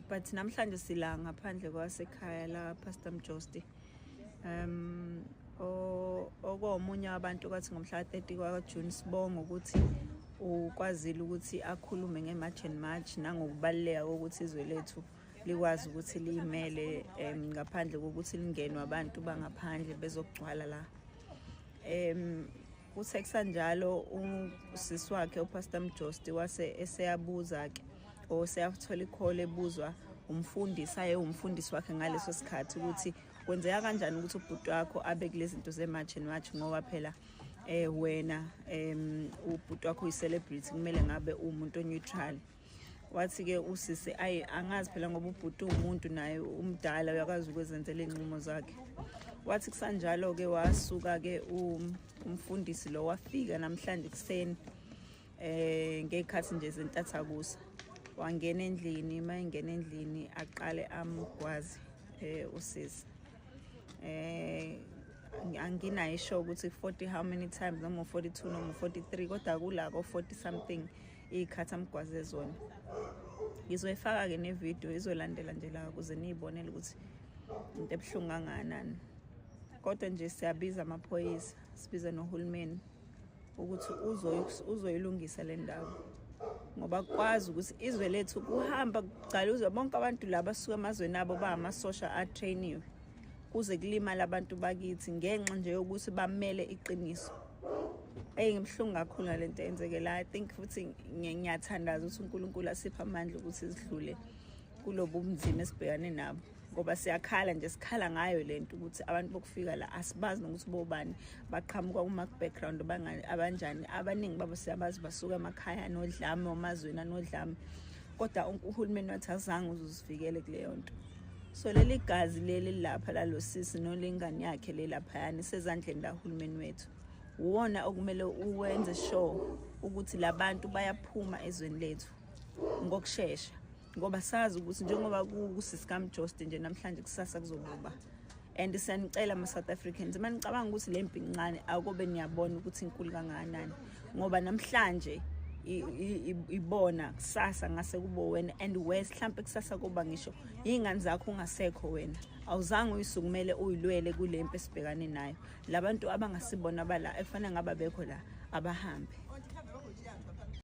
but namhlanje sila ngaphandle kwasekhaya la Pastor Mjosti. Okomunye abantu kwathi ngomhla 30 kwaJune sibonga ukuthi ukwazile ukuthi akhulume ngeMarch and March nangokubaleka ukuthi izwe lethu likwazi ukuthi limele ngaphandle kokuthi lingenwe abantu bangaphandle bezogcwala la. Kuseksa njalo usisi wakhe uPastor Mjosti wase eseyabuza ke oseyathola ikhole ebuzwa umfundisi wakhe ngaleso sikhathi ukuthi kwenzeka kanjani ukuthi ubhuti wakho abe kulezi zinto zeMarch and March ngoba phela wena ubhuti wakho uyicelebrity kumele ngabe umuntu neutral. Wathi ke usisi angazi phela ngoba ubhuti umuntu naye umdala uyakwazi ukwenzela inqumo zakhe. Wathi kusanjalo ke wasuka ke umfundisi lo wafika namhlanje kuseni ngekhathi nje zentathakusa wangena endlini mayengena endlini aqale amgwazi usisi. Anginayo isho ukuthi 40 how many times noma 42 noma 43 kodwa kula ko 40 something ikhathi amgwaze zona. Ngizoyifaka ke ne video izolandela nje la ukuze nibonele ukuthi into ebhlungu kangakanani. Kodwa nje siyabiza amaphoyisa sibiza nohulumeni ukuthi uzoyilungisa le ndawo ngoba kwazi ukuthi izwe lethu kuhamba kucala uzwe bonke abantu laba suka emazweni abo ba amasosha atrainiwe kuze kulimala abantu bakithi ngenxa nje yokuthi bamele iqiniso. Ngimhlungu kakhulu ngalento enzekela. I think futhi ngiyathandaza ukuthi uNkulunkulu asipha amandla ukuthi sidlule kulobu ubunzima esibhekane nabo ngoba siyakhala nje sikhala ngayo lento ukuthi abantu bokufika la asibazi nokuthi bobani baqhamuka kuma background abanjani. Abaningi babo siyabazi basuka emakhaya nodlame omazweni anodlame kodwa uhulumeni wathi azange uzusivikele kuleyo nto. So leli gazi leli lapha lalosisi nolingani yakhe lelapha yani sezandleni la uhulumeni wethu. Uwona okumele uwenze sure ukuthi labantu bayaphuma ezweni lethu ngokusheshsha ngoba sazi ukuthi njengoba kusisi kaMjosti nje namhlanje kusasa kuzobuba. And siyanicela ama South Africans manicabanga ukuthi lempi incane akobe niyabona ukuthi inkulu kangakanani ngoba namhlanje ibona kusasa ngase kubo wena and west mhlambe kusasa kuba ngisho ingane zakho ungasekho wena awuzange uyisukumele uyilwele kulempi esibhekane nayo. Labantu abangasibona bala efana ngaba bekho la abahambe.